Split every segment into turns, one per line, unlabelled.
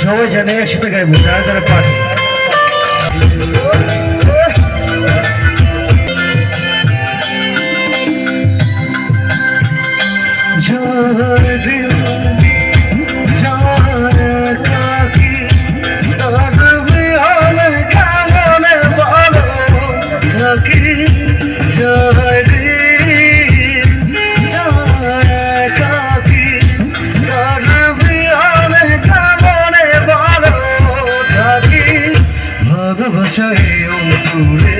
সবাই জানে একসাথে গাইবো যারা যারা পারে। ভালোবাসায় অন্তরে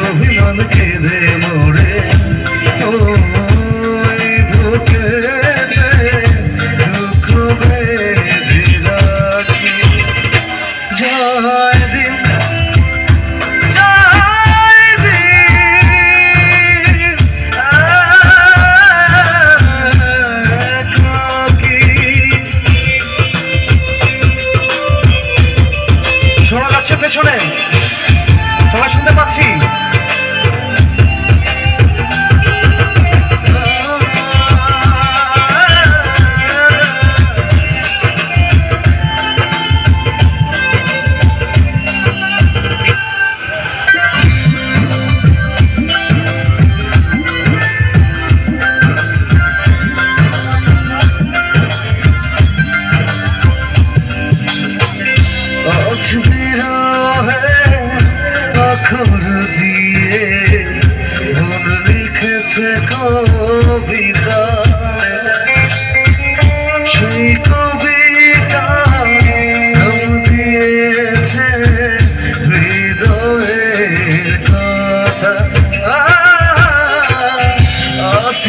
অভিমান কেঁদে মরে ওই বুকেতে দুঃখ বেঁধে রাখি। জয় দিন জয় দিন শোনা যাচ্ছে পেছনে, সবাই শুনতে পাচ্ছি? অক্ষর দিয়ে মন লিখেছে কবিতা, সেই কবিতা নাম দিয়েছে হৃদয়ের কথা। আজ